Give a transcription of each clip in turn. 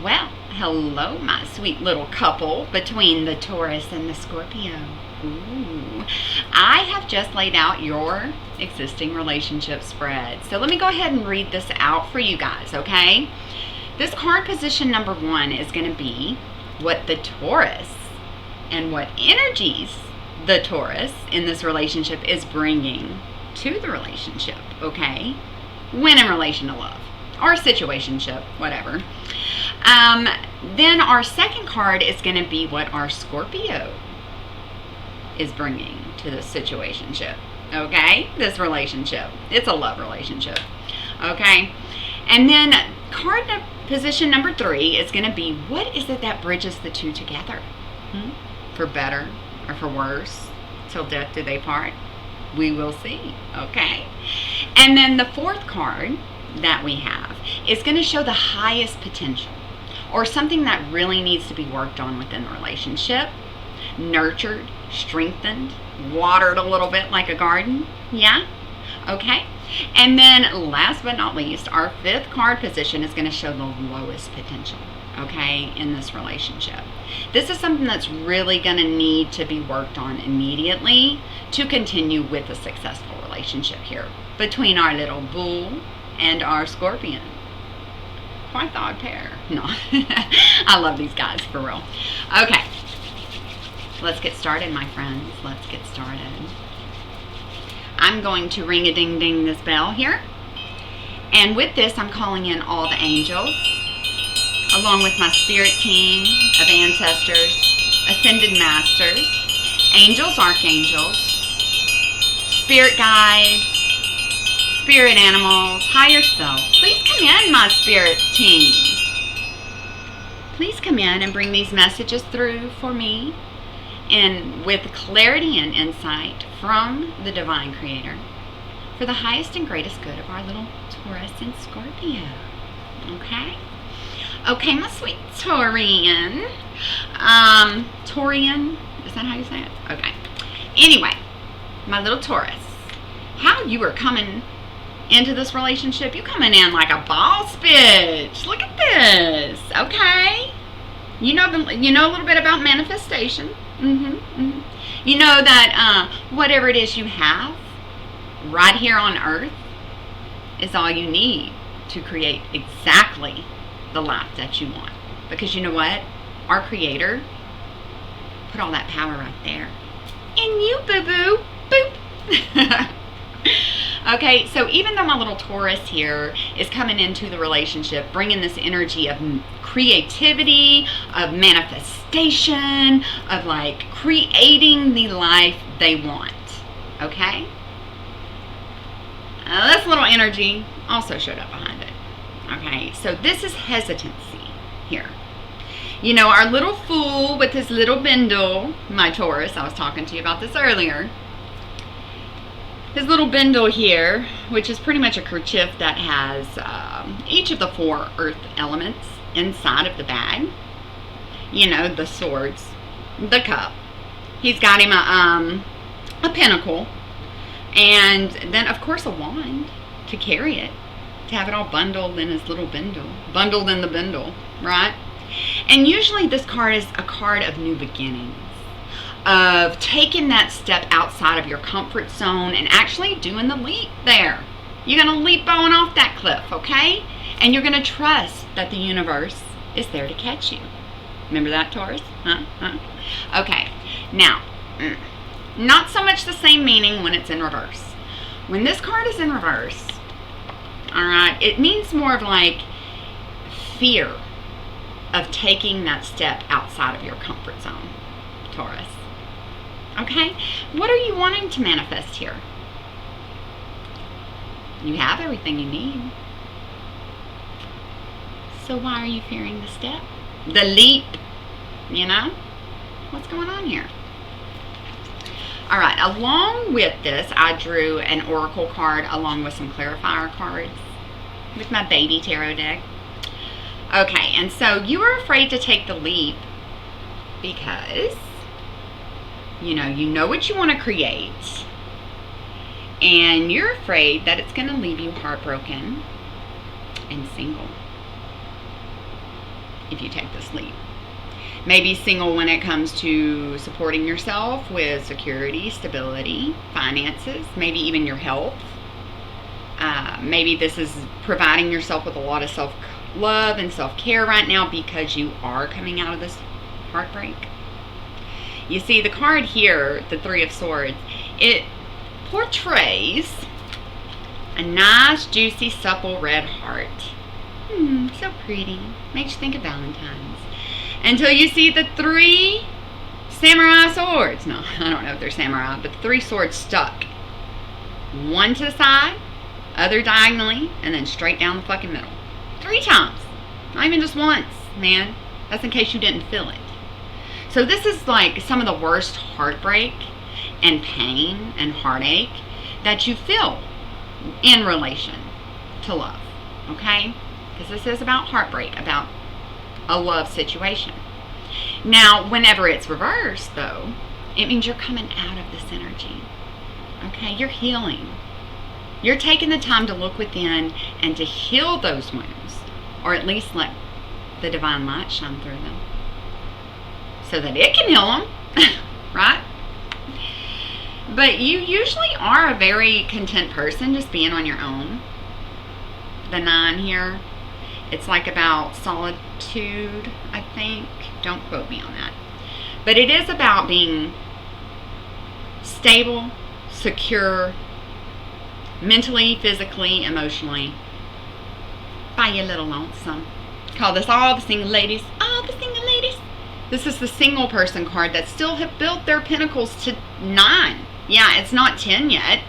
Well, hello, my sweet little couple between the Taurus and the Scorpio. Ooh. I have just laid out your existing relationship spread. So let me go ahead and read this out for you guys, okay? This card position number 1 is going to be what the Taurus and what energies the Taurus in this relationship is bringing to the relationship, okay? When in relation to love or situationship, whatever. Then our second card is going to be what our Scorpio is bringing to this situationship, okay? This relationship. It's a love relationship, okay? And then position number 3 is going to be what is it that bridges the two together? For better or for worse, till death do they part? We will see, okay? And then the fourth card that we have is going to show the highest potential, or something that really needs to be worked on within the relationship, nurtured, strengthened, watered a little bit like a garden, yeah? Okay? And then last but not least, our fifth card position is going to show the lowest potential, okay, in this relationship. This is something that's really going to need to be worked on immediately to continue with a successful relationship here between our little bull and our scorpion. Quite the odd pair. No, I love these guys for real. Okay, let's get started, my friends. Let's get started. I'm going to ring-a-ding-ding this bell here. And with this, I'm calling in all the angels, along with my spirit team of ancestors, ascended masters, angels, archangels, spirit guides, spirit animals, higher self. Please come in, my spirit team. Please come in and bring these messages through for me, and with clarity and insight from the divine creator for the highest and greatest good of our little Taurus and Scorpio. Okay, my sweet Taurian. Taurian, is that how you say it? Okay. Anyway, my little Taurus, how you are coming into this relationship, you coming in like a boss bitch. Look at this, okay? You know a little bit about manifestation. You know that whatever it is you have right here on earth is all you need to create exactly the life that you want. Because you know what? Our creator put all that power right there in you, boo-boo. Boop. Okay, so even though my little Taurus here is coming into the relationship, bringing this energy of creativity, of manifestation, of like creating the life they want, okay? This little energy also showed up behind it, okay? So this is hesitancy here. You know, our little fool with his little bindle, my Taurus, I was talking to you about this earlier. His little bindle here, which is pretty much a kerchief that has each of the 4 earth elements inside of the bag. You know, the swords, the cup. He's got him a pentacle, and then of course a wand to carry it, to have it all bundled in his little bindle, bundled in the bindle, right? And usually this card is a card of new beginnings, of taking that step outside of your comfort zone and actually doing the leap there. You're going to leap on off that cliff, okay? And you're going to trust that the universe is there to catch you. Remember that, Taurus? Huh? Okay. Now, not so much the same meaning when it's in reverse. When this card is in reverse, all right, it means more of like fear of taking that step outside of your comfort zone, Taurus. Okay, what are you wanting to manifest here? You have everything you need. So why are you fearing the step? The leap, you know? What's going on here? All right, along with this, I drew an oracle card along with some clarifier cards with my baby tarot deck. Okay, and so you are afraid to take the leap because you know what you want to create, and you're afraid that it's going to leave you heartbroken and single. if you take this leap. Maybe single when it comes to supporting yourself with security, stability, finances, maybe even your health. Maybe this is providing yourself with a lot of self-love and self-care right now because you are coming out of this heartbreak. You see, the card here, the Three of Swords, it portrays a nice, juicy, supple red heart. So pretty. Makes you think of Valentine's. Until you see the 3 samurai swords. No, I don't know if they're samurai, but the 3 swords stuck. One to the side, other diagonally, and then straight down the fucking middle. 3 times. Not even just once, man. That's in case you didn't feel it. So this is like some of the worst heartbreak and pain and heartache that you feel in relation to love. Okay? Because this is about heartbreak, about a love situation. Now, whenever it's reversed, though, it means you're coming out of this energy. Okay? You're healing. You're taking the time to look within and to heal those wounds, or at least let the divine light shine through them so that it can heal them, right? But you usually are a very content person just being on your own. The 9 here, it's like about solitude, I think. Don't quote me on that. But it is about being stable, secure, mentally, physically, emotionally, by your little lonesome. Call this all the single ladies. All the single ladies. This is the single person card that still have built their pentacles to 9. Yeah, it's not 10 yet.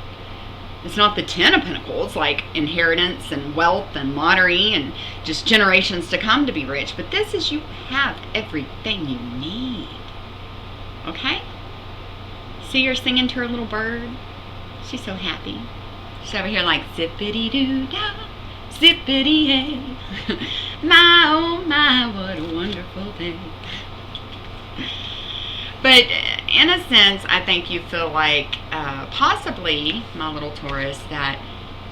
It's not the 10 of pentacles, like inheritance and wealth and lottery and just generations to come to be rich. But this is you have everything you need. Okay? See her singing to her little bird? She's so happy. She's over here like zippity-doo-dah, zippity-hey. My, oh my, what a wonderful day. But in a sense, I think you feel like possibly, my little Taurus, that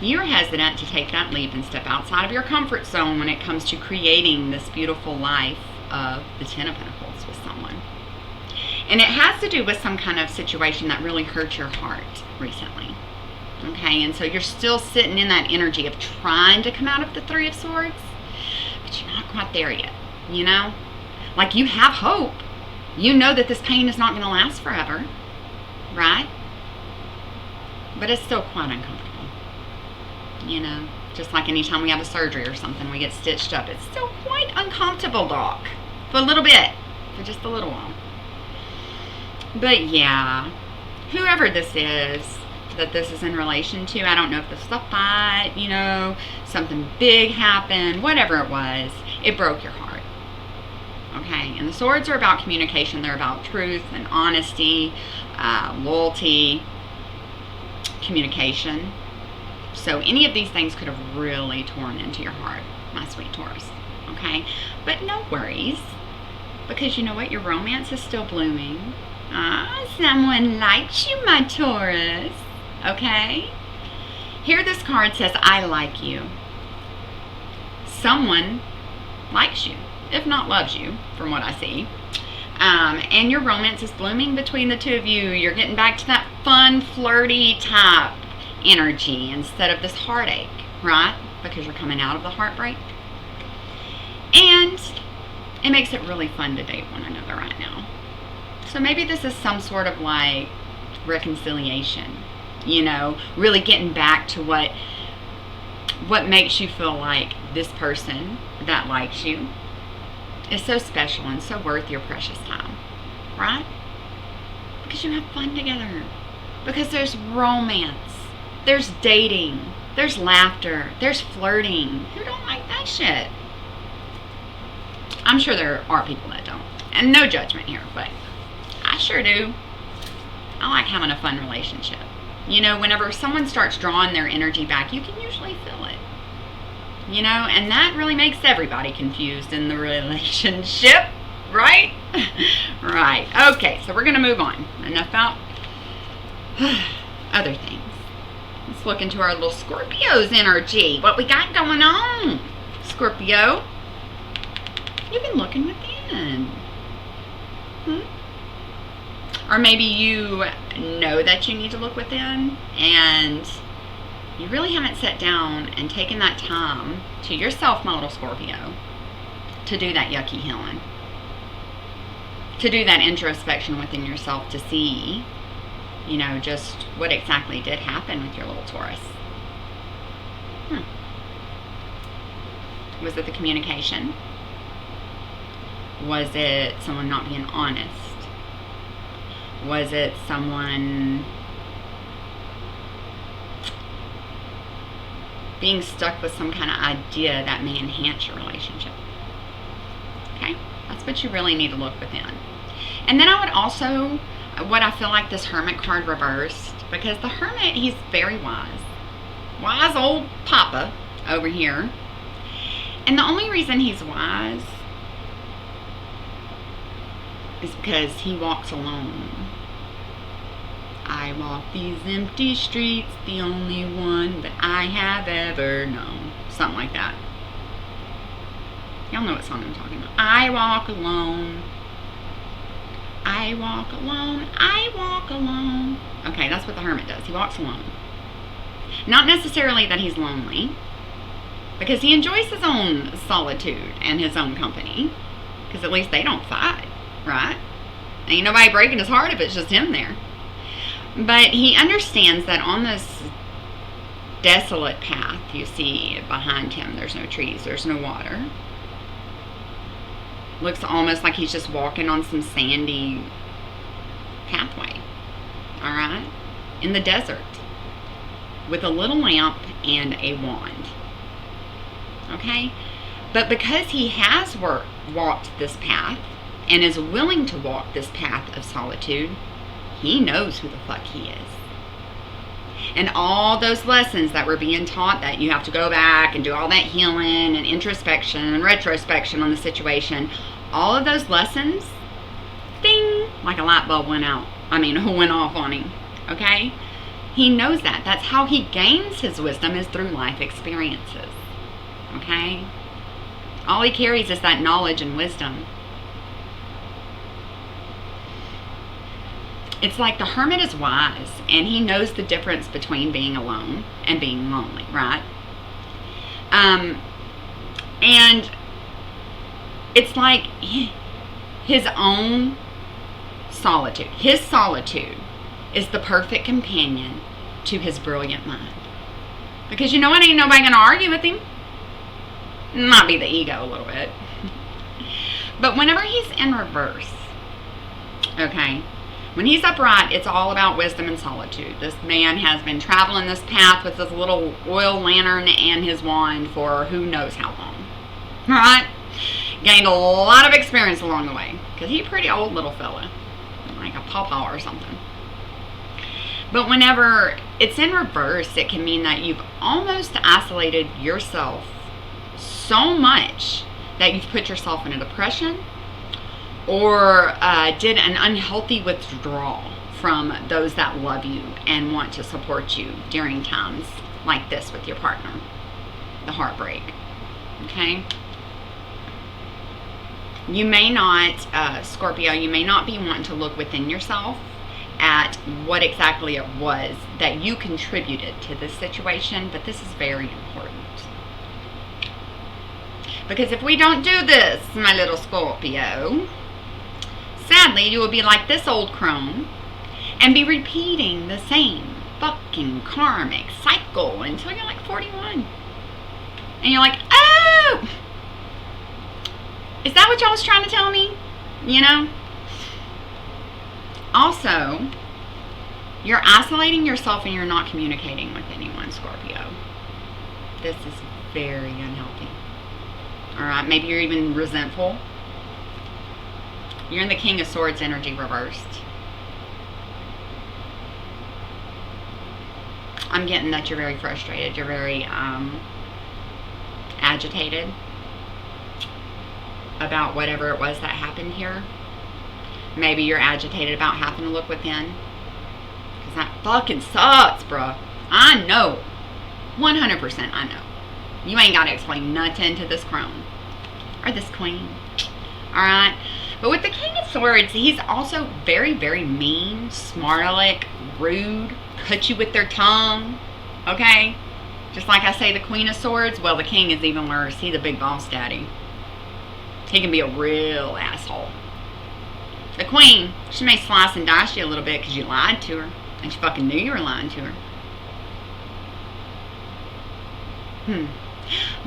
you're hesitant to take that leap and step outside of your comfort zone when it comes to creating this beautiful life of the 10 of Pentacles with someone. And it has to do with some kind of situation that really hurt your heart recently. Okay, and so you're still sitting in that energy of trying to come out of the 3 of Swords, but you're not quite there yet, you know? Like, you have hope. You know that this pain is not going to last forever, right? But it's still quite uncomfortable, you know? Just like anytime we have a surgery or something, we get stitched up. It's still quite uncomfortable, Doc. For a little bit. For just a little while. But yeah, whoever this is that this is in relation to, I don't know if this was a fight, you know, something big happened, whatever it was, it broke your heart. Okay, and the swords are about communication. They're about truth and honesty, loyalty, communication. So any of these things could have really torn into your heart, my sweet Taurus. Okay, but no worries, because you know what? Your romance is still blooming. Someone likes you, my Taurus. Okay? Here this card says, I like you. Someone likes you, if not loves you, from what I see. And your romance is blooming between the two of you. You're getting back to that fun, flirty type energy instead of this heartache, right? Because you're coming out of the heartbreak. And it makes it really fun to date one another right now. So maybe this is some sort of like reconciliation, you know, really getting back to what makes you feel like this person that likes you is so special and so worth your precious time, right? Because you have fun together. Because there's romance, there's dating, there's laughter, there's flirting. Who don't like that shit? I'm sure there are people that don't. And no judgment here, but I sure do. I like having a fun relationship. You know, whenever someone starts drawing their energy back, you can usually feel it. You know, and that really makes everybody confused in the relationship, right? Right. Okay, so we're going to move on. Enough about other things. Let's look into our little Scorpio's energy. What we got going on, Scorpio? You've been looking within. Or maybe you know that you need to look within, and you really haven't sat down and taken that time to yourself, my little Scorpio, to do that yucky healing. To do that introspection within yourself to see, you know, just what exactly did happen with your little Taurus. Was it the communication? Was it someone not being honest? Was it someone being stuck with some kind of idea that may enhance your relationship? Okay, that's what you really need to look within. And then I would also, what I feel like this Hermit card reversed, because the Hermit, he's very wise. Wise old Papa over here. And the only reason he's wise is because he walks alone. I walk these empty streets, the only one that I have ever known. Something like that. Y'all know what song I'm talking about. I walk alone. I walk alone. I walk alone. Okay, that's what the Hermit does. He walks alone. Not necessarily that he's lonely, because he enjoys his own solitude and his own company, because at least they don't fight, right? Ain't nobody breaking his heart if it's just him there. But he understands that on this desolate path you see behind him, there's no trees, there's no water. Looks almost like he's just walking on some sandy pathway, all right, in the desert, with a little lamp and a wand, okay? But because he has walked this path and is willing to walk this path of solitude, he knows who the fuck he is. And all those lessons that were being taught, that you have to go back and do all that healing and introspection and retrospection on the situation, all of those lessons, ding, like a light bulb went out. Went off on him, okay? He knows that. That's how he gains his wisdom, is through life experiences, okay? All he carries is that knowledge and wisdom. It's like the Hermit is wise, and he knows the difference between being alone and being lonely, right? And it's like his own solitude. His solitude is the perfect companion to his brilliant mind. Because you know what? Ain't nobody going to argue with him. Might be the ego a little bit. But whenever he's in reverse, okay, when he's upright, it's all about wisdom and solitude. This man has been traveling this path with his little oil lantern and his wand for who knows how long. Right? Gained a lot of experience along the way. Because he's a pretty old little fella. Like a pawpaw or something. But whenever it's in reverse, it can mean that you've almost isolated yourself so much that you've put yourself in a depression, or did an unhealthy withdrawal from those that love you and want to support you during times like this with your partner, the heartbreak, okay? You may not, Scorpio, you may not be wanting to look within yourself at what exactly it was that you contributed to this situation, but this is very important. Because if we don't do this, my little Scorpio, sadly, you will be like this old crone and be repeating the same fucking karmic cycle until you're like 41. And you're like, oh, is that what y'all was trying to tell me? You know? Also, you're isolating yourself and you're not communicating with anyone, Scorpio. This is very unhealthy. Alright, maybe you're even resentful. You're in the King of Swords energy reversed. I'm getting that you're very frustrated. You're very agitated about whatever it was that happened here. Maybe you're agitated about having to look within. Because that fucking sucks, bruh. I know. 100% I know. You ain't got to explain nothing to this crone. or this queen. Alright? But with the King of Swords, he's also very, very mean, smart aleck, rude, cut you with their tongue. Okay? Just like I say the Queen of Swords, well, the King is even worse. He's a big boss daddy. He can be a real asshole. The Queen, she may slice and dice you a little bit because you lied to her. And she fucking knew you were lying to her.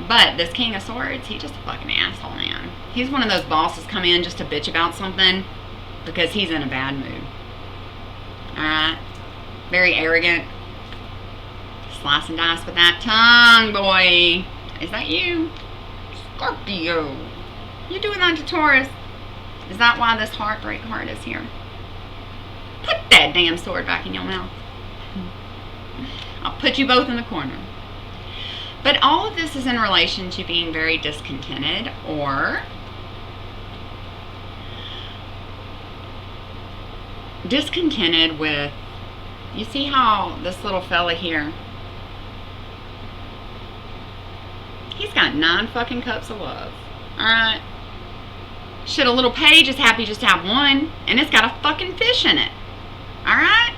But this King of Swords, he's just a fucking asshole, man. He's one of those bosses come in just to bitch about something because he's in a bad mood. Alright? Very arrogant. Slice and dice with that tongue, boy. Is that you? Scorpio. You doing that to Taurus? Is that why this heartbreak heart is here? Put that damn sword back in your mouth. I'll put you both in the corner. But all of this is in relation to being very discontented or discontented with, you see how this little fella here, he's got 9 fucking cups of love. Alright? Shit, a little page is happy just to have one, and it's got a fucking fish in it. Alright?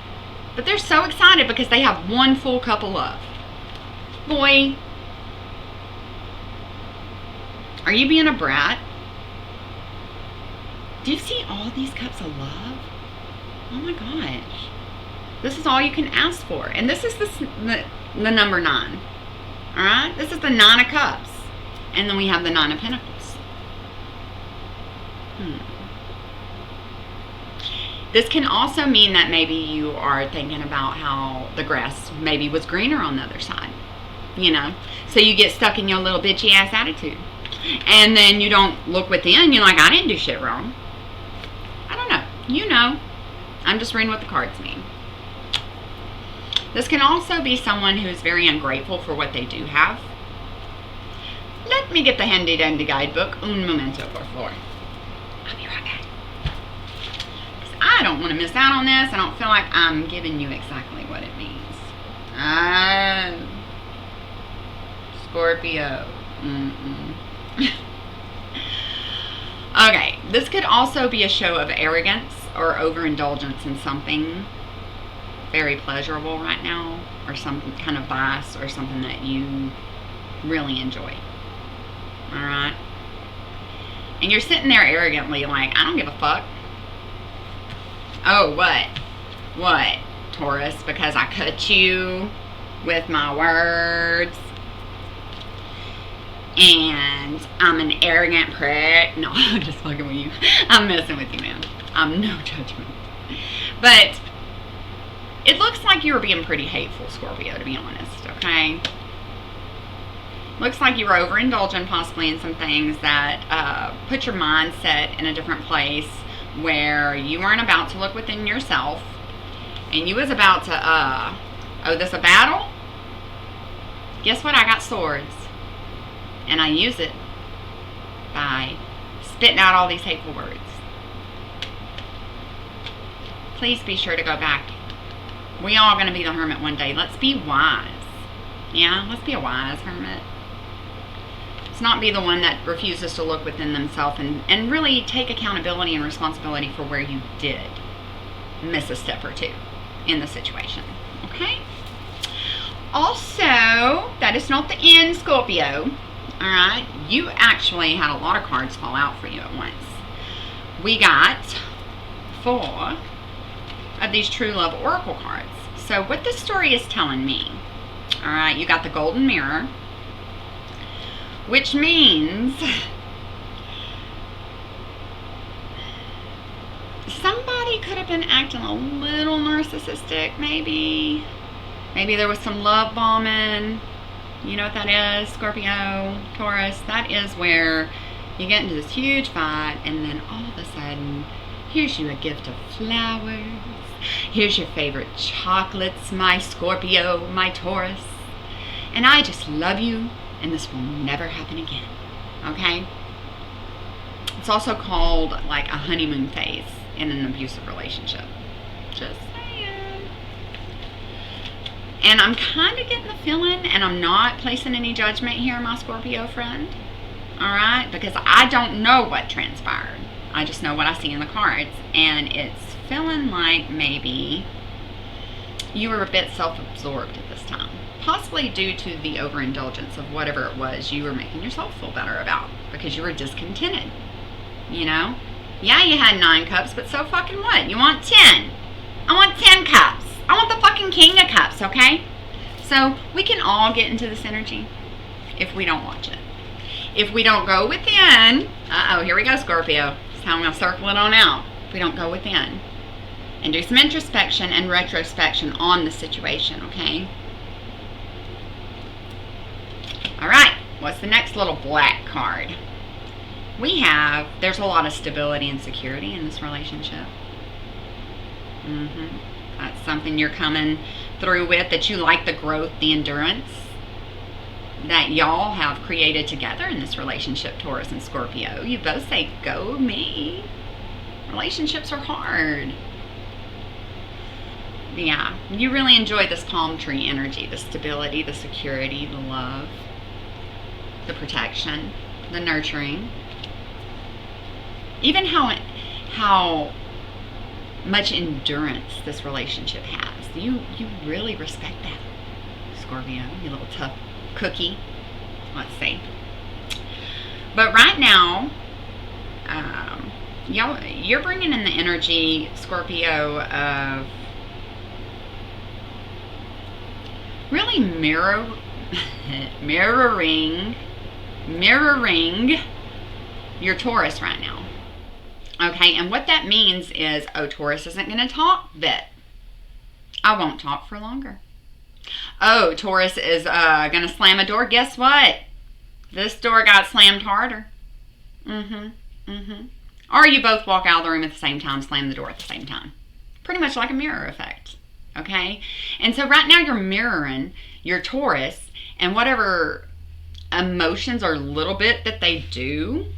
But they're so excited because they have 1 full cup of love. Boy, are you being a brat? Do you see all these cups of love? Oh my gosh. This is all you can ask for. And this is the number 9. Alright? This is the 9 of cups. And then we have the 9 of pentacles. This can also mean that maybe you are thinking about how the grass maybe was greener on the other side. You know? So you get stuck in your little bitchy ass attitude. And then you don't look within. You're like, I didn't do shit wrong. I don't know. You know. I'm just reading what the cards mean. This can also be someone who's very ungrateful for what they do have. Let me get the handy dandy guidebook. Un momento, por favor. I'll be right back. Because I don't want to miss out on this. I don't feel like I'm giving you exactly what it means. Scorpio. Okay, this could also be a show of arrogance or overindulgence in something very pleasurable right now, or some kind of vice or something that you really enjoy. Alright? And you're sitting there arrogantly like, I don't give a fuck. Oh, what? What, Taurus? Because I cut you with my words. And I'm an arrogant prick. No, I'm just fucking with you. I'm messing with you, man. I'm no judgment. But it looks like you were being pretty hateful, Scorpio, to be honest, okay? Looks like you were overindulging possibly in some things that put your mindset in a different place where you weren't about to look within yourself and you was about to, oh, this a battle? Guess what? I got swords. And I use it by spitting out all these hateful words. Please be sure to go back. We all going to be the hermit one day. Let's be wise. Yeah, let's be a wise hermit. Let's not be the one that refuses to look within themselves and really take accountability and responsibility for where you did miss a step or two in the situation. Okay? Also, that is not the end, Scorpio. Alright, you actually had a lot of cards fall out for you at once. We got 4 of these True Love Oracle cards. So what this story is telling me, alright, you got the Golden Mirror, which means somebody could have been acting a little narcissistic, maybe. Maybe there was some love bombing. You know what that is, Scorpio, Taurus? That is where you get into this huge fight and then all of a sudden, here's you a gift of flowers. Here's your favorite chocolates, my Scorpio, my Taurus. And I just love you and this will never happen again. Okay? It's also called like a honeymoon phase in an abusive relationship. Just saying. And I'm kind of getting the feeling, and I'm not placing any judgment here, my Scorpio friend. All right? Because I don't know what transpired. I just know what I see in the cards. And it's feeling like maybe you were a bit self-absorbed at this time. Possibly due to the overindulgence of whatever it was you were making yourself feel better about. Because you were discontented. You know? Yeah, you had 9 cups, but so fucking what? You want 10. I want 10 cups. I want the fucking king of cups, okay? So we can all get into this energy if we don't watch it. If we don't go within, here we go, Scorpio. That's how I'm going to circle it on out. If we don't go within and do some introspection and retrospection on the situation, okay? All right, what's the next little black card? There's a lot of stability and security in this relationship. That's something you're coming through with, that you like the growth, the endurance that y'all have created together in this relationship, Taurus and Scorpio. You both say, go me. Relationships are hard. Yeah, you really enjoy this palm tree energy, the stability, the security, the love, the protection, the nurturing. Even how much endurance this relationship has. You really respect that, Scorpio, you little tough cookie. Let's see. But right now, you're bringing in the energy, Scorpio, of really mirroring your Taurus right now. Okay, and what that means is, oh, Taurus isn't going to talk, but I won't talk for longer. Oh, Taurus is going to slam a door. Guess what? This door got slammed harder. Or you both walk out of the room at the same time, slam the door at the same time. Pretty much like a mirror effect. Okay? And so right now you're mirroring your Taurus and whatever emotions or little bit that they do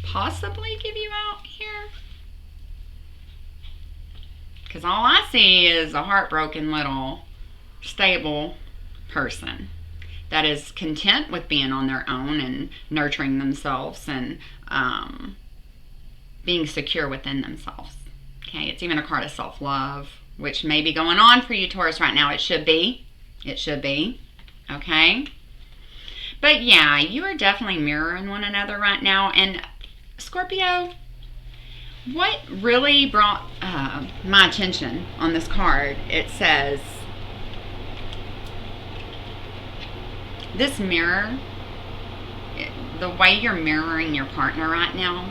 possibly give you out here. Because all I see is a heartbroken little stable person that is content with being on their own and nurturing themselves and being secure within themselves. Okay, it's even a card of self-love, which may be going on for you, Taurus, right now. It should be. It should be. Okay? But yeah, you are definitely mirroring one another right now. And Scorpio, what really brought my attention on this card, it says, this mirror, the way you're mirroring your partner right now,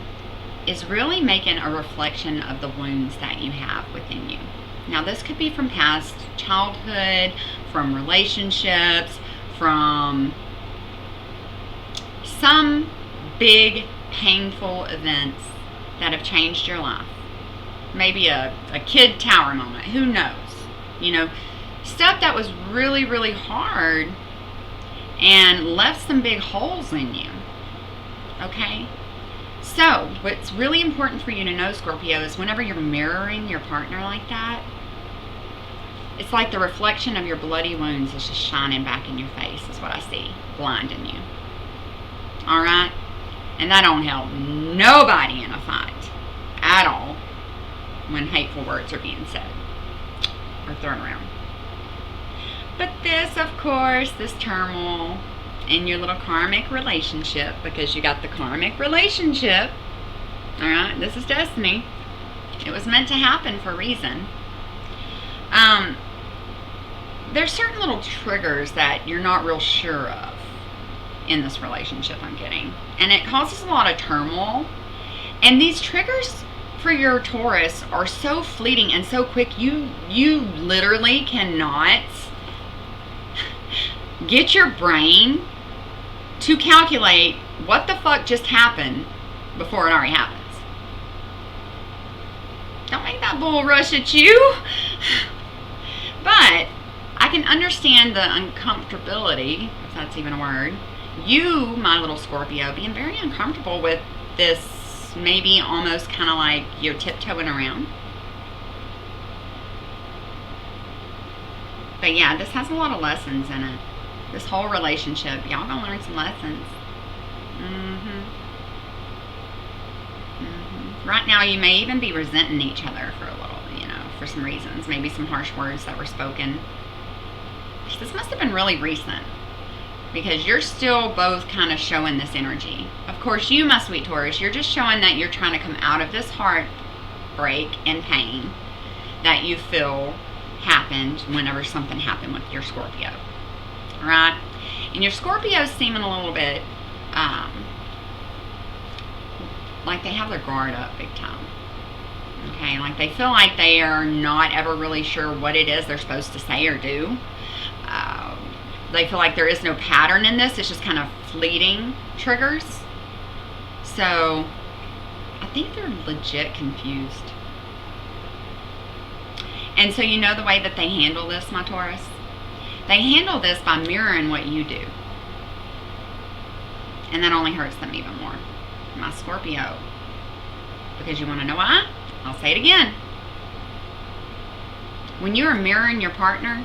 is really making a reflection of the wounds that you have within you. Now, this could be from past childhood, from relationships, from some big painful events that have changed your life. Maybe a kid tower moment, who knows? You know, stuff that was really, really hard and left some big holes in you. Okay? So, what's really important for you to know, Scorpio, is whenever you're mirroring your partner like that, it's like the reflection of your bloody wounds is just shining back in your face, is what I see, blinding you. Alright? And that don't help nobody in a fight at all when hateful words are being said or thrown around. But this, of course, this turmoil in your little karmic relationship, because you got the karmic relationship, alright, this is destiny. It was meant to happen for a reason. There's certain little triggers that you're not real sure of in this relationship, I'm getting. And it causes a lot of turmoil. And these triggers for your Taurus are so fleeting and so quick, you literally cannot get your brain to calculate what the fuck just happened before it already happens. Don't make that bull rush at you. But I can understand the uncomfortability, if that's even a word. You, my little Scorpio, being very uncomfortable with this, maybe almost kind of like you're tiptoeing around. But yeah, this has a lot of lessons in it. This whole relationship, y'all gonna learn some lessons. Right now, you may even be resenting each other for a little, for some reasons. Maybe some harsh words that were spoken. This must have been really recent, because you're still both kind of showing this energy. Of course, you, my sweet Taurus, you're just showing that you're trying to come out of this heartbreak and pain that you feel happened whenever something happened with your Scorpio. All right? And your Scorpio's seeming a little bit like they have their guard up big time. Okay? Like they feel like they are not ever really sure what it is they're supposed to say or do. They feel like there is no pattern in this. It's just kind of fleeting triggers. So I think they're legit confused. And so you know the way that they handle this, my Taurus? They handle this by mirroring what you do. And that only hurts them even more. My Scorpio. Because you want to know why? I'll say it again. When you are mirroring your partner,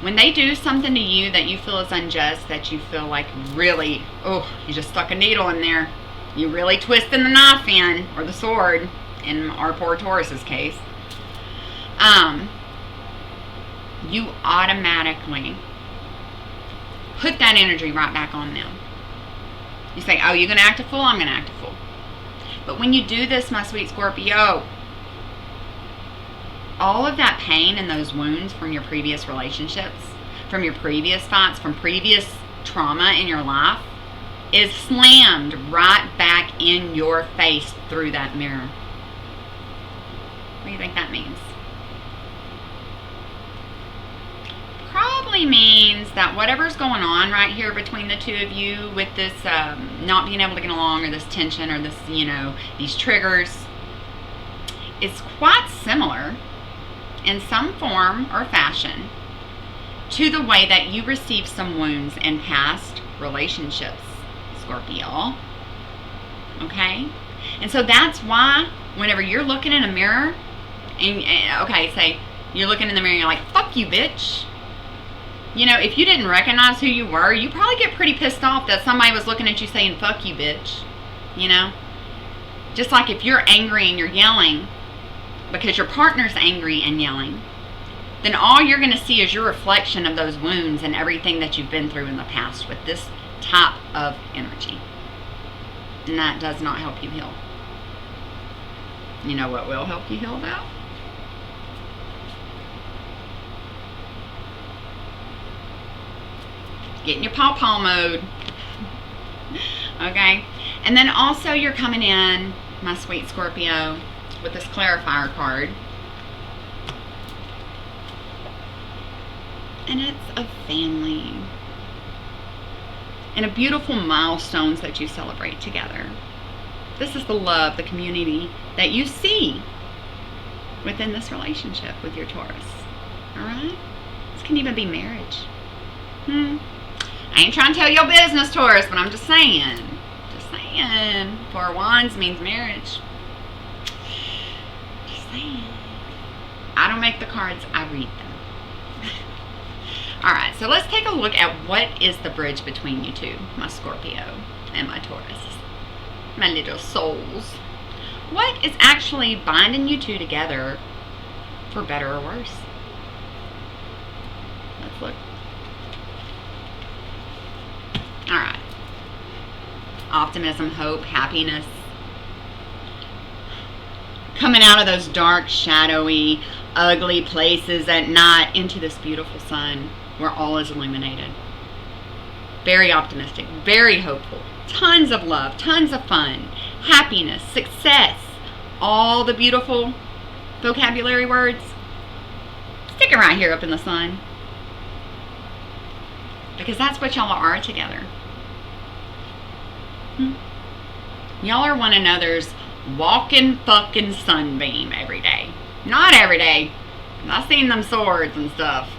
when they do something to you that you feel is unjust, that you feel like really, you just stuck a needle in there. You really twisting the knife in, or the sword, in our poor Taurus's case. You automatically put that energy right back on them. You say, oh, you're going to act a fool? I'm going to act a fool. But when you do this, my sweet Scorpio, all of that pain and those wounds from your previous relationships, from your previous fights, from previous trauma in your life, is slammed right back in your face through that mirror. What do you think that means? Probably means that whatever's going on right here between the two of you with this not being able to get along, or this tension, or this, these triggers, is quite similar in some form or fashion to the way that you received some wounds in past relationships, Scorpio. Okay? And so that's why whenever you're looking in a mirror, and say you're looking in the mirror and you're like, fuck you, bitch. If you didn't recognize who you were, you probably get pretty pissed off that somebody was looking at you saying, fuck you, bitch. Just like if you're angry and you're yelling because your partner's angry and yelling, then all you're going to see is your reflection of those wounds and everything that you've been through in the past with this type of energy. And that does not help you heal. You know what will help you heal, though? Get in your pawpaw mode. Okay? And then also you're coming in, my sweet Scorpio, with this clarifier card. And it's a family. And a beautiful milestones that you celebrate together. This is the love, the community that you see within this relationship with your Taurus. Alright? This can even be marriage. I ain't trying to tell your business, Taurus, but I'm just saying. Just saying. Four of Wands means marriage. Just saying. I don't make the cards, I read them. Alright, so let's take a look at what is the bridge between you two, my Scorpio and my Taurus. My little souls. What is actually binding you two together, for better or worse? Let's look. Alright. Optimism, hope, happiness. Coming out of those dark, shadowy, ugly places at night into this beautiful sun where all is illuminated. Very optimistic, very hopeful. Tons of love, tons of fun, happiness, success. All the beautiful vocabulary words. Stick it right here up in the sun. Because that's what y'all are together. Y'all are one another's walking fucking sunbeam every day. Not every day. I've seen them swords and stuff.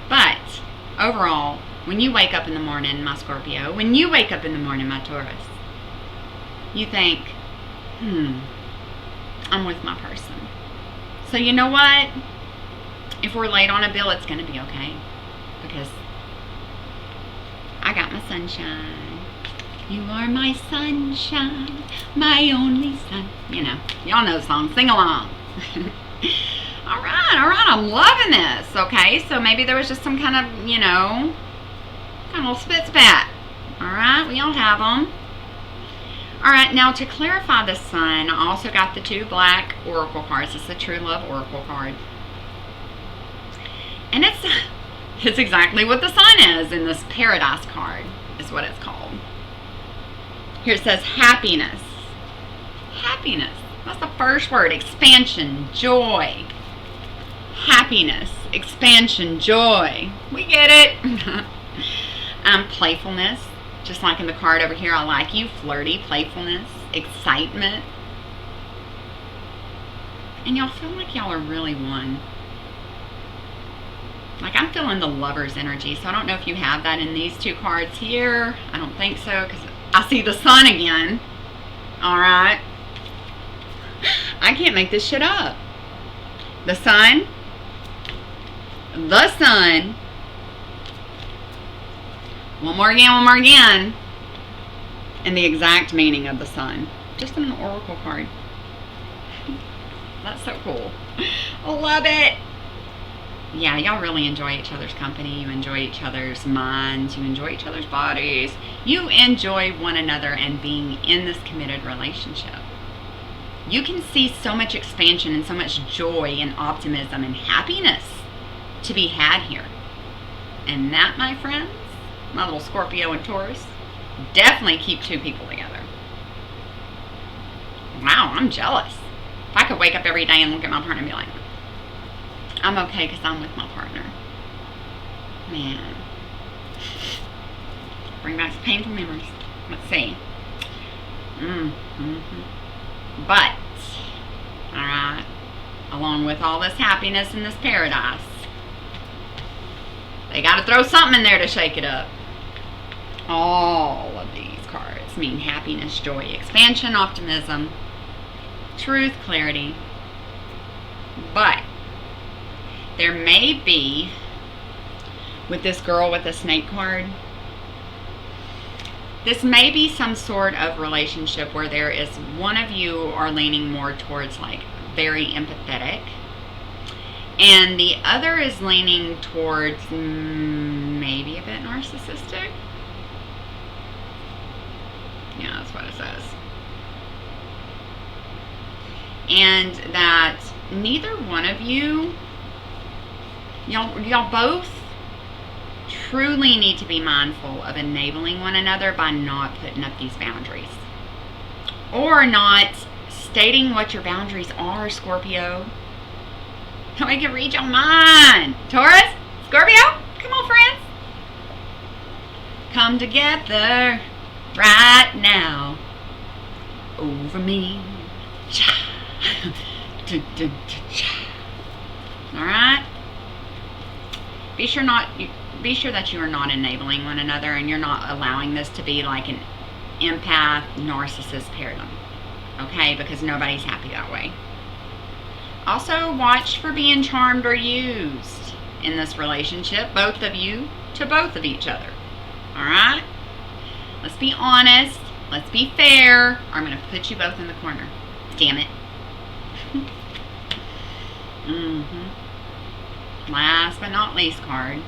But overall, when you wake up in the morning, my Scorpio, when you wake up in the morning, my Taurus, you think, I'm with my person. So you know what? If we're late on a bill, it's going to be okay. Because I got my sunshine. You are my sunshine, my only sun. You know, y'all know the song. Sing along. All right. I'm loving this. Okay, so maybe there was just some kind of, you know, kind of spit spat. All right, we all have them. All right, now to clarify the sun, I also got the 2 black oracle cards. It's the True Love Oracle card. And it's exactly what the sun is in this Paradise card, is what it's called. Here it says happiness. Happiness. That's the first word. Expansion, joy. Happiness, expansion, joy. We get it. Playfulness. Just like in the card over here, I like you. Flirty, playfulness, excitement. And y'all feel like y'all are really one. Like I'm feeling the Lover's energy. So I don't know if you have that in these 2 cards here. I don't think so because I see the sun again. All right. I can't make this shit up. The sun. The sun. One more again. And the exact meaning of the sun. Just in an oracle card. That's so cool. I love it. Yeah, y'all really enjoy each other's company. You enjoy each other's minds. You enjoy each other's bodies. You enjoy one another and being in this committed relationship. You can see so much expansion and so much joy and optimism and happiness to be had here. And that, my friends, my little Scorpio and Taurus, definitely keep 2 people together. Wow, I'm jealous. If I could wake up every day and look at my partner and be like, I'm okay because I'm with my partner. Man. Bring back some painful memories. Let's see. But, alright, along with all this happiness in this paradise, they got to throw something in there to shake it up. All of these cards mean happiness, joy, expansion, optimism, truth, clarity. But there may be, with this girl with the snake card, this may be some sort of relationship where there is one of you are leaning more towards like very empathetic, and the other is leaning towards maybe a bit narcissistic. Yeah, that's what it says. And that neither one of you, y'all both truly need to be mindful of enabling one another by not putting up these boundaries. Or not stating what your boundaries are, Scorpio. So I can read your mind. Taurus, Scorpio, come on, friends. Come together right now over me. Alright? Be sure that you are not enabling one another and you're not allowing this to be like an empath narcissist paradigm. Okay? Because nobody's happy that way. Also, watch for being charmed or used in this relationship, both of you to both of each other. Alright? Let's be honest. Let's be fair. Or I'm going to put you both in the corner. Damn it. Last but not least card.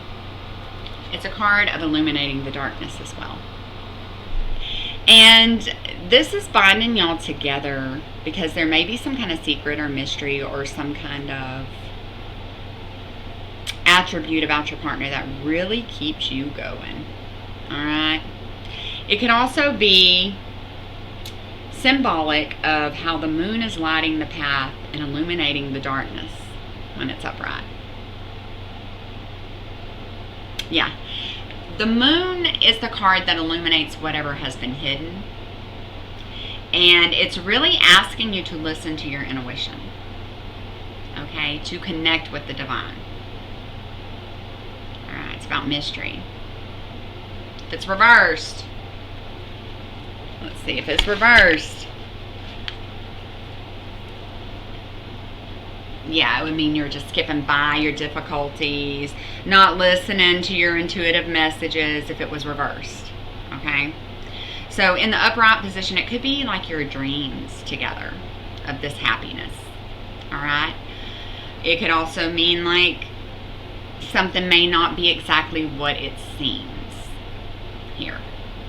It's a card of illuminating the darkness as well. And this is binding y'all together because there may be some kind of secret or mystery or some kind of attribute about your partner that really keeps you going. Alright? It could also be symbolic of how the moon is lighting the path and illuminating the darkness when it's upright. Yeah. The moon is the card that illuminates whatever has been hidden. And it's really asking you to listen to your intuition. Okay? To connect with the divine. Alright, it's about mystery. If it's reversed. Let's see if it's reversed. yeah, it would mean you're just skipping by your difficulties, not listening to your intuitive messages if it was reversed. Okay? So in the upright position, it could be like your dreams together of this happiness. All right? It could also mean like something may not be exactly what it seems here.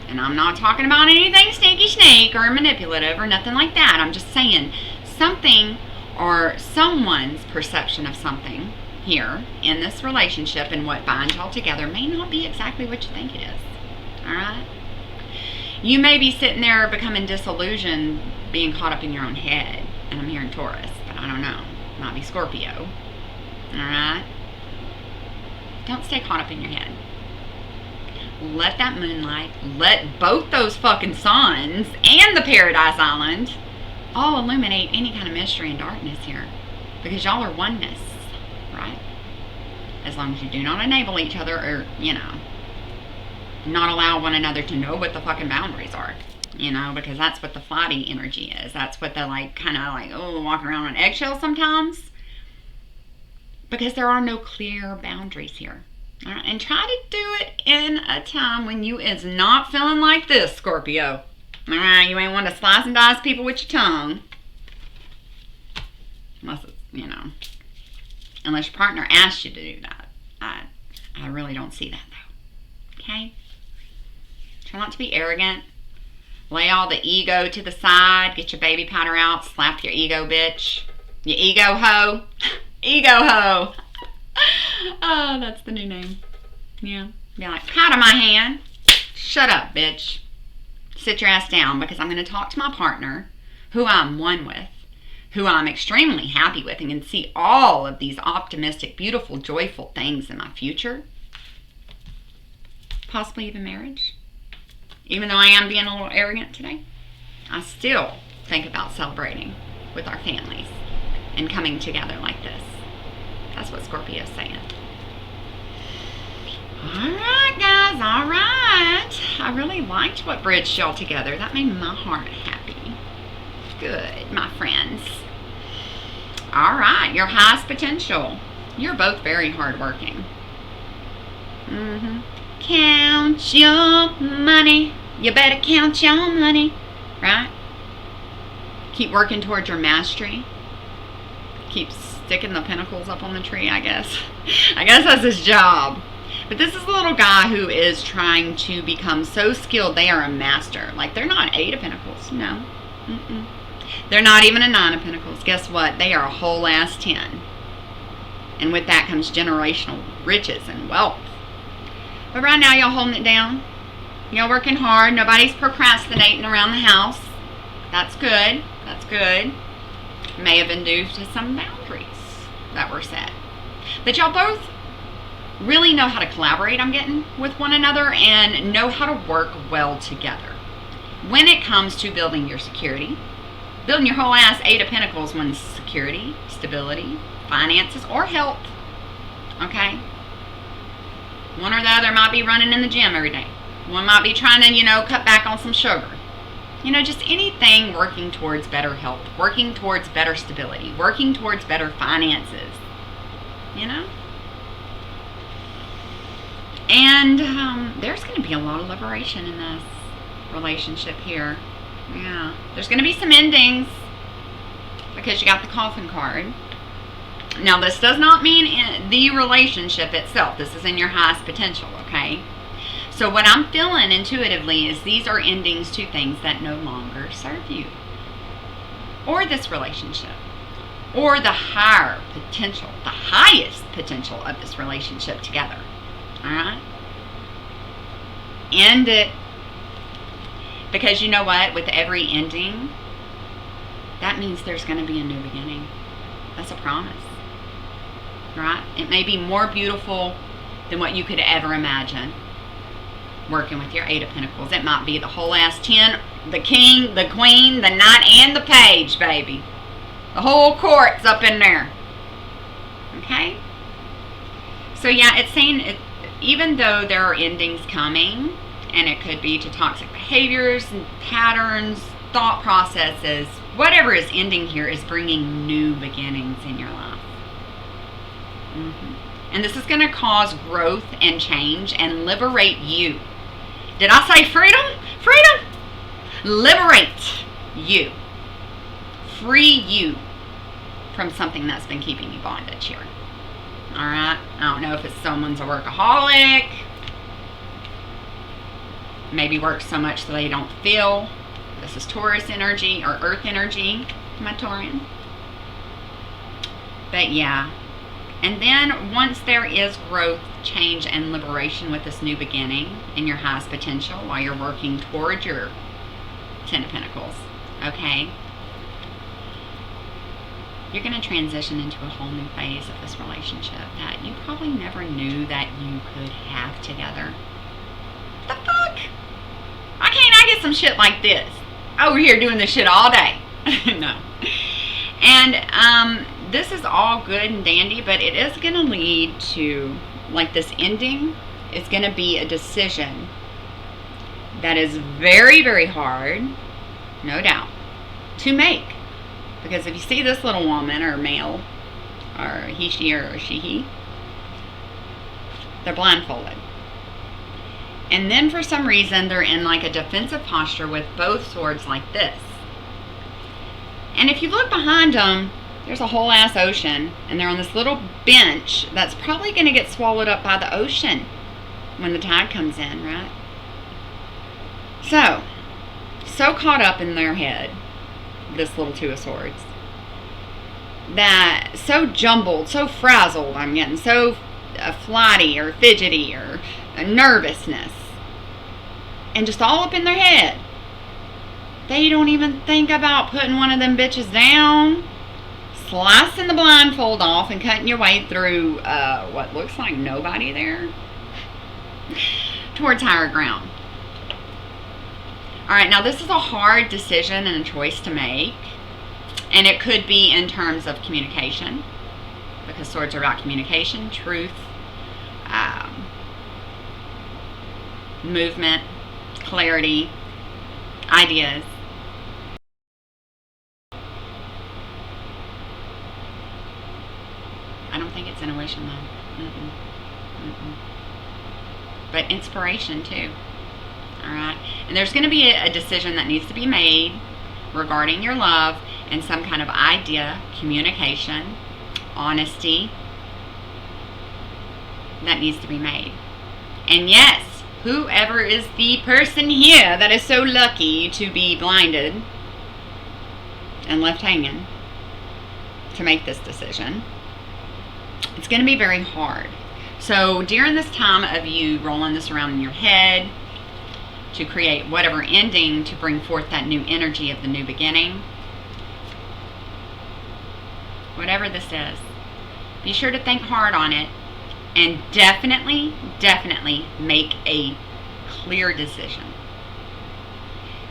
And I'm not talking about anything sneaky snake or manipulative or nothing like that. I'm just saying something or someone's perception of something here in this relationship and what binds y'all together may not be exactly what you think it is. All right? You may be sitting there becoming disillusioned, being caught up in your own head. And I'm hearing Taurus, but I don't know. Might be Scorpio. All right? Don't stay caught up in your head. Let that moonlight, let both those fucking suns and the Paradise Island all illuminate any kind of mystery and darkness here. Because y'all are oneness, right? As long as you do not enable each other or, not allow one another to know what the fucking boundaries are. Because that's what the flighty energy is. That's what the walking around on eggshells sometimes. Because there are no clear boundaries here. All right, and try to do it in a time when you is not feeling like this, Scorpio. All right, you ain't want to slice and dice people with your tongue. Unless it's, unless your partner asks you to do that. I really don't see that, though. Okay? Try not to be arrogant. Lay all the ego to the side. Get your baby powder out. Slap your ego, bitch. You ego hoe. Ego hoe. Oh, that's the new name. Yeah. Be like, powder my hand. Shut up, bitch. Sit your ass down because I'm going to talk to my partner, who I'm one with, who I'm extremely happy with, and can see all of these optimistic, beautiful, joyful things in my future. Possibly even marriage. Even though I am being a little arrogant today, I still think about celebrating with our families and coming together like this. That's what Scorpio's saying. Alright, guys, alright. I really liked what bridged y'all together. That made my heart happy. Good, my friends. Alright, your highest potential. You're both very hardworking. Count your money. You better count your money. Right? Keep working towards your mastery. Keep sticking the pinnacles up on the tree, I guess. I guess that's his job. But this is a little guy who is trying to become so skilled they are a master. Like, they're not 8 of Pentacles. No. They're not even a 9 of Pentacles. Guess what? They are a whole ass 10. And with that comes generational riches and wealth. But right now, y'all holding it down. Y'all working hard. Nobody's procrastinating around the house. That's good. That's good. May have been due to some boundaries that were set. But y'all both really know how to collaborate, I'm getting, with one another and know how to work well together. When it comes to building your security, building your whole ass 8 of Pentacles when security, stability, finances, or health. Okay? One or the other might be running in the gym every day. One might be trying to, cut back on some sugar. Just anything working towards better health, working towards better stability, working towards better finances. And there's going to be a lot of liberation in this relationship here. Yeah. There's going to be some endings because you got the coffin card. Now, this does not mean in the relationship itself. This is in your highest potential, okay? So what I'm feeling intuitively is these are endings to things that no longer serve you. Or this relationship. Or the higher potential, the highest potential of this relationship together. Alright? End it. Because you know what? With every ending, that means there's going to be a new beginning. That's a promise. Right? It may be more beautiful than what you could ever imagine. Working with your 8 of Pentacles. It might be the whole ass 10, the king, the queen, the knight, and the page, baby. The whole court's up in there. Okay? So yeah, it's saying, even though there are endings coming, and it could be to toxic behaviors and patterns, thought processes, whatever is ending here is bringing new beginnings in your life. And this is going to cause growth and change and liberate you. Did I say freedom? Freedom! Liberate you. Free you from something that's been keeping you bondage here. Alright? I don't know if it's someone's a workaholic. Maybe works so much that they don't feel. This is Taurus energy or Earth energy, my Taurian. But yeah. And then once there is growth, change, and liberation with this new beginning in your highest potential while you're working toward your Ten of Pentacles, okay? You're going to transition into a whole new phase of this relationship that you probably never knew that you could have together. What the fuck? Why can't I get some shit like this? Over here doing this shit all day. No. And this is all good and dandy, but it is going to lead to, like, this ending is going to be a decision that is very, very hard, no doubt, to make. Because if you see this little woman or male, or he, she, or she, he, they're blindfolded. And then for some reason, they're in like a defensive posture with both swords like this. And if you look behind them, there's a whole ass ocean. And they're on this little bench that's probably going to get swallowed up by the ocean when the tide comes in, right? So caught up in their head, this little Two of Swords, that so jumbled, so frazzled, I'm getting so flighty or fidgety or nervousness, and just all up in their head. They don't even think about putting one of them bitches down, slicing the blindfold off and cutting your way through what looks like nobody there towards higher ground. Alright, now this is a hard decision and a choice to make. And it could be in terms of communication, because swords are about communication, truth, movement, clarity, ideas. I don't think it's intuition though. But inspiration too. Alright, and there's going to be a decision that needs to be made regarding your love and some kind of idea, communication, honesty that needs to be made. And yes, whoever is the person here that is so lucky to be blinded and left hanging to make this decision, it's going to be very hard. So during this time of you rolling this around in your head to create whatever ending to bring forth that new energy of the new beginning, whatever this is, be sure to think hard on it and definitely make a clear decision.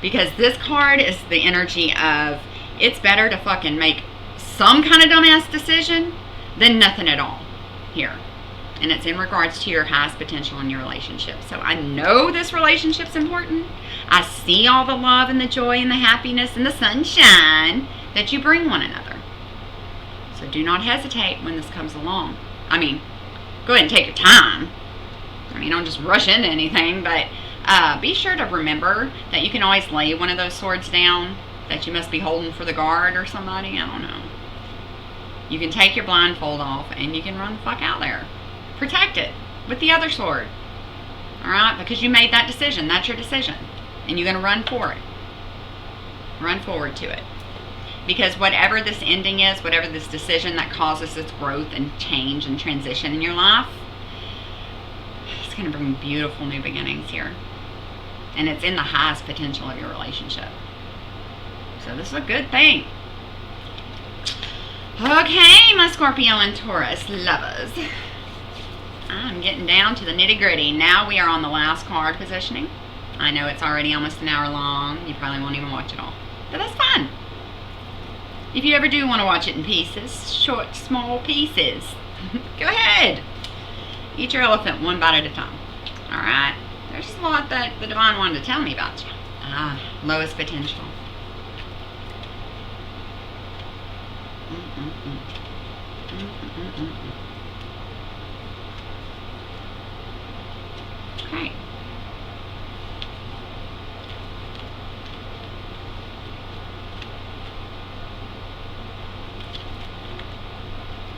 Because this card is the energy of it's better to fucking make some kind of dumbass decision than nothing at all here. And it's in regards to your highest potential in your relationship. So I know this relationship's important. I see all the love and the joy and the happiness and the sunshine that you bring one another. So do not hesitate when this comes along. I mean, go ahead and take your time. I mean, don't just rush into anything, but be sure to remember that you can always lay one of those swords down that you must be holding for the guard or somebody. I don't know. You can take your blindfold off and you can run the fuck out there. Protect it with the other sword. Alright? Because you made that decision. That's your decision. And you're going to run for it. Run forward to it. Because whatever this ending is, whatever this decision that causes this growth and change and transition in your life, it's going to bring beautiful new beginnings here. And it's in the highest potential of your relationship. So this is a good thing. Okay, my Scorpio and Taurus lovers. I'm getting down to the nitty-gritty. Now we are on the last card positioning. I know it's already almost an hour long. You probably won't even watch it all. But that's fine. If you ever do want to watch it in pieces, short, small pieces, go ahead. Eat your elephant one bite at a time. Alright? There's just a lot that the Divine wanted to tell me about you. Lowest potential. Okay.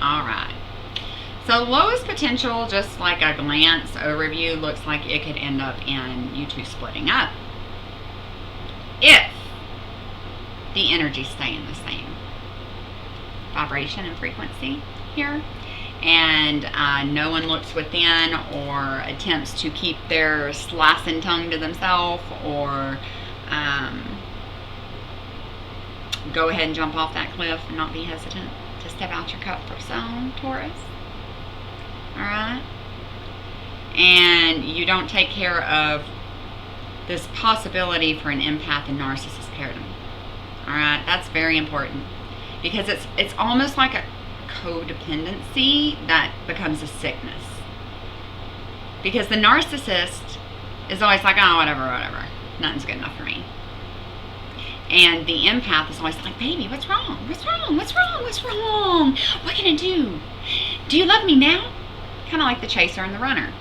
All right. So lowest potential, just like a glance overview, looks like it could end up in you two splitting up if the energies stay in the same vibration and frequency here, and no one looks within or attempts to keep their slicing tongue to themselves, or go ahead and jump off that cliff and not be hesitant to step out your comfort zone, Taurus. Alright? And you don't take care of this possibility for an empath and narcissist paradigm. Alright? That's very important. Because it's almost like a codependency that becomes a sickness. Because the narcissist is always like, oh, whatever. Nothing's good enough for me. And the empath is always like, baby, what's wrong? What's wrong? What's wrong? What's wrong? What can I do? Do you love me now? Kind of like the chaser and the runner.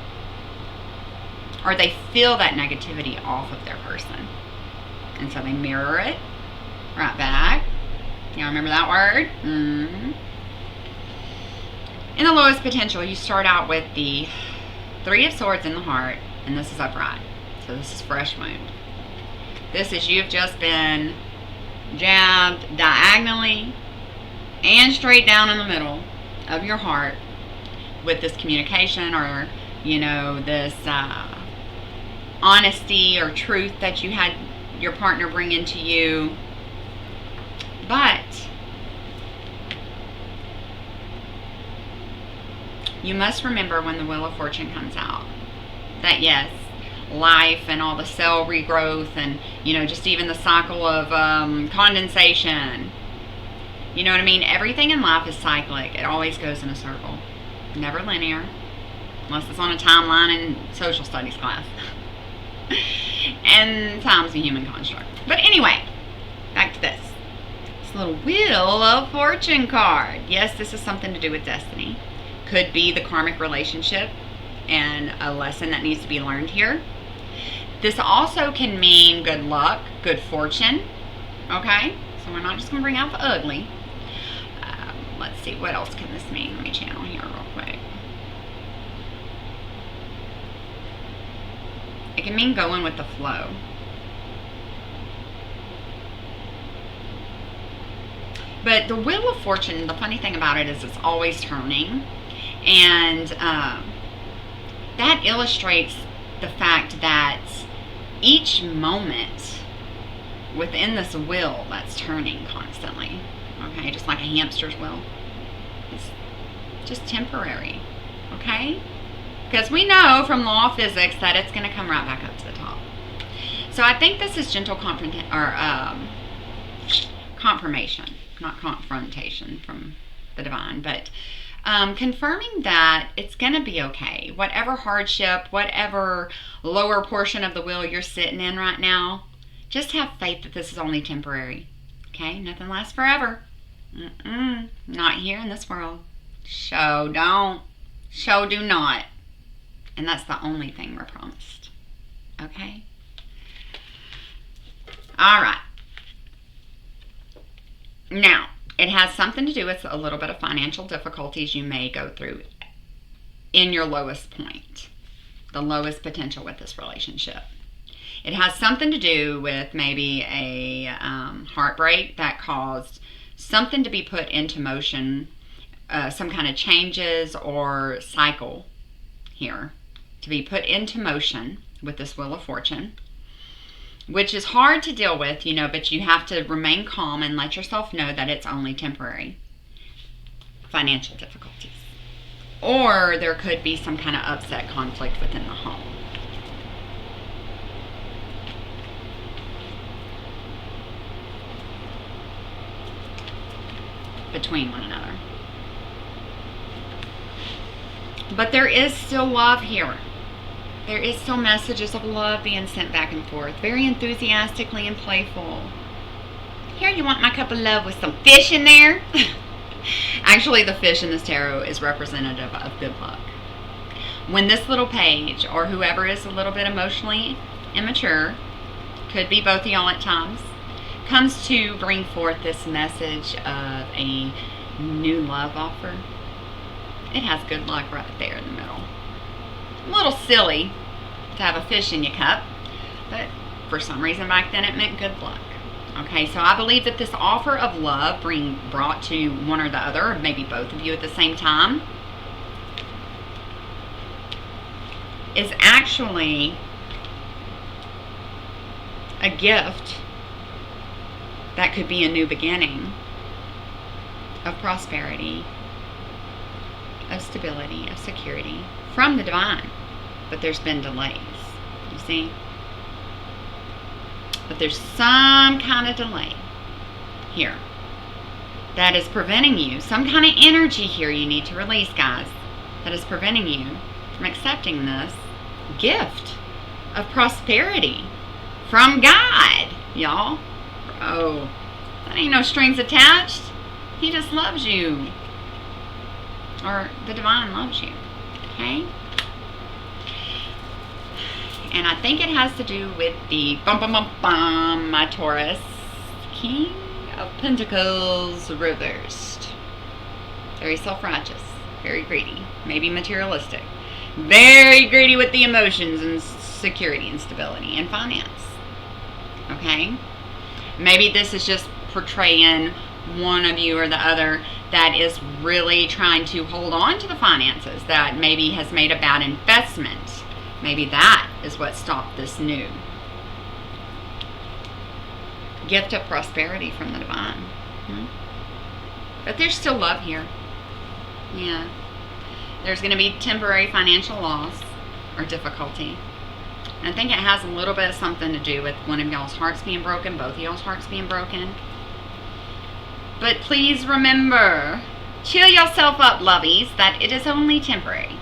Or they feel that negativity off of their person. And so they mirror it right back. You remember that word? Mm-hmm. In the lowest potential, you start out with the 3 of Swords in the heart. And this is upright. So this is fresh wound. This is you've just been jabbed diagonally and straight down in the middle of your heart with this communication, or, you know, this honesty or truth that you had your partner bring into you. But you must remember when the Wheel of Fortune comes out that yes, life and all the cell regrowth and, you know, just even the cycle of condensation, you know what I mean? Everything in life is cyclic. It always goes in a circle. Never linear. Unless it's on a timeline in social studies class. And time's a human construct. But anyway, back to this. This little Wheel of Fortune card. Yes, this is something to do with destiny. Could be the karmic relationship and a lesson that needs to be learned here. This also can mean good luck, good fortune, okay? So we're not just going to bring out the ugly. Let's see, what else can this mean? Let me channel here real quick. It can mean going with the flow. But the Wheel of Fortune, the funny thing about it is it's always turning. And that illustrates the fact that each moment within this wheel that's turning constantly, okay, just like a hamster's wheel, it's just temporary, okay? Because we know from law of physics that it's going to come right back up to the top. So I think this is gentle confrontation, not confrontation from the divine, but confirming that it's going to be okay. Whatever hardship, whatever lower portion of the wheel you're sitting in right now, just have faith that this is only temporary. Okay? Nothing lasts forever. Not here in this world. Show don't. Show do not. And that's the only thing we're promised. Okay? All right. Now, it has something to do with a little bit of financial difficulties you may go through in your lowest point, the lowest potential with this relationship. It has something to do with maybe a heartbreak that caused something to be put into motion, some kind of changes or cycle here to be put into motion with this Wheel of Fortune, which is hard to deal with, you know, but you have to remain calm and let yourself know that it's only temporary. Financial difficulties. Or there could be some kind of upset conflict within the home. Between one another. But there is still love here. There is still messages of love being sent back and forth. Very enthusiastically and playful. Here, you want my cup of love with some fish in there? Actually, the fish in this tarot is representative of good luck. when this little page, or whoever is a little bit emotionally immature, could be both of y'all at times, comes to bring forth this message of a new love offer, it has good luck right there in the middle. A little silly to have a fish in your cup, but for some reason back then it meant good luck. Okay, so I believe that this offer of love brought to one or the other, or maybe both of you at the same time, is actually a gift that could be a new beginning of prosperity, of stability, of security from the divine. But there's been delays, you see? But there's some kind of delay here that is preventing you, some kind of energy here you need to release, guys, that is preventing you from accepting this gift of prosperity from God, y'all. Oh, that ain't no strings attached. He just loves you. Or the divine loves you. Okay? And I think it has to do with the my Taurus, King of Pentacles reversed. Very self-righteous, very greedy, maybe materialistic, very greedy with the emotions and security and stability and finance. Okay? Maybe this is just portraying one of you or the other that is really trying to hold on to the finances, that maybe has made a bad investment. Maybe that is what stopped this new gift of prosperity from the divine. But there's still love here. Yeah. There's going to be temporary financial loss or difficulty. And I think it has a little bit of something to do with one of y'all's hearts being broken, both of y'all's hearts being broken. But please remember, cheer yourself up, lovies, that it is only temporary.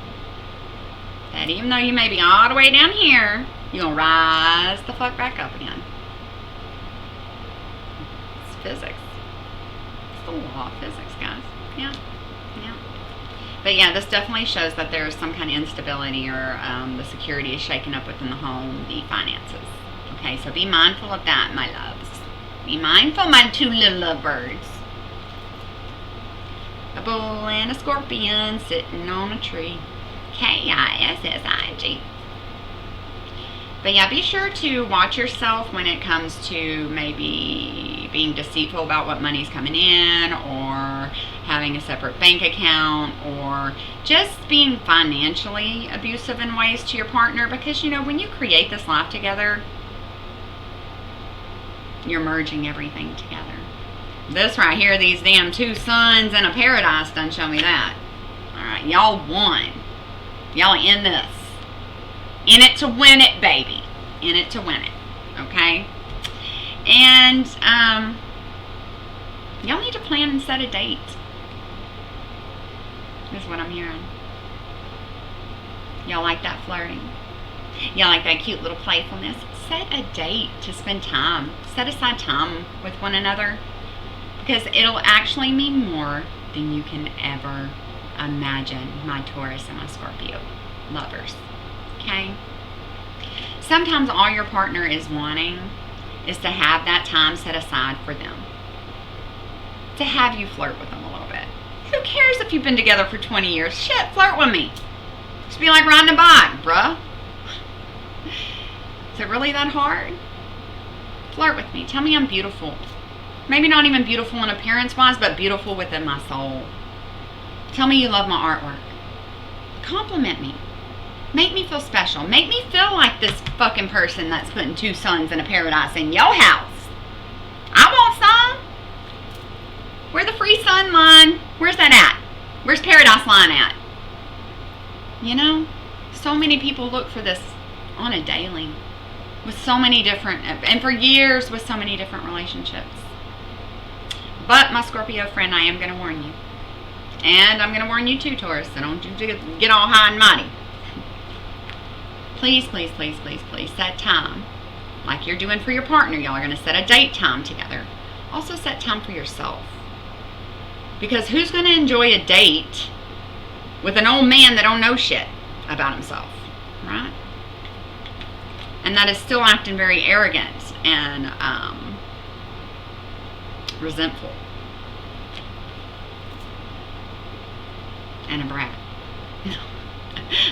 That even though you may be all the way down here, you're going to rise the fuck back up again. It's physics. It's the law of physics, guys. Yeah. Yeah. But yeah, this definitely shows that there is some kind of instability, or the security is shaken up within the home, the finances. Okay, so be mindful of that, my loves. Be mindful, my two little lovebirds. A bull and a scorpion sitting on a tree. Kissig. But yeah, be sure to watch yourself when it comes to maybe being deceitful about what money's coming in, or having a separate bank account, or just being financially abusive in ways to your partner. Because, you know, when you create this life together, you're merging everything together. This right here, these damn two suns and a paradise done show me that. Alright, y'all won. Y'all are in this. In it to win it, baby. In it to win it. Okay? And, y'all need to plan and set a date. Is what I'm hearing. Y'all like that flirting? Y'all like that cute little playfulness? Set a date to spend time. Set aside time with one another. Because it'll actually mean more than you can ever imagine, my Taurus and my Scorpio lovers. Okay? Sometimes all your partner is wanting is to have that time set aside for them. To have you flirt with them a little bit. Who cares if you've been together for 20 years? Shit, flirt with me. Just be like riding a bike, bruh. Is it really that hard? Flirt with me. Tell me I'm beautiful. Maybe not even beautiful in appearance-wise, but beautiful within my soul. Tell me you love my artwork. Compliment me. Make me feel special. Make me feel like this fucking person that's putting two suns in a paradise in your house. I want some. Where the free sun line? Where's that at? Where's paradise line at? You know, so many people look for this on a daily. With so many different, and for years with so many different relationships. But my Scorpio friend, I am going to warn you. And I'm going to warn you too, Taurus. So don't you get all high and mighty. Please, please, please, please, please set time. Like you're doing for your partner. Y'all are going to set a date time together. Also set time for yourself. Because who's going to enjoy a date with an old man that don't know shit? about himself, right? And that is still acting very arrogant and resentful and a brat.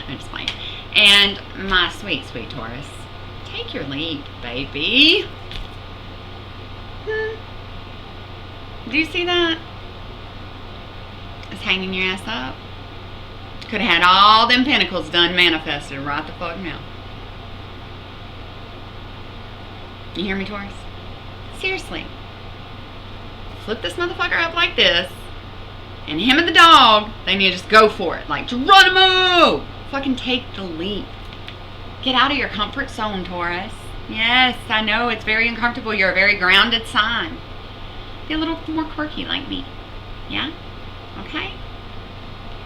I'm just playing. And my sweet, sweet Taurus, take your leap, baby. Do you see that? It's hanging your ass up. Could have had all them pentacles done manifested right the fuck now. You hear me, Taurus? Seriously. Flip this motherfucker up like this. And him and the dog, they need to just go for it. Like, Geronimo! Fucking take the leap. Get out of your comfort zone, Taurus. Yes, I know it's very uncomfortable. You're a very grounded sign. Be a little more quirky like me. Yeah? Okay?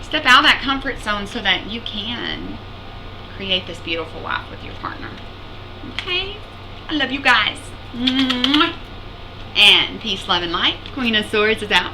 Step out of that comfort zone so that you can create this beautiful life with your partner. Okay? I love you guys. And peace, love, and light. Queen of Swords is out.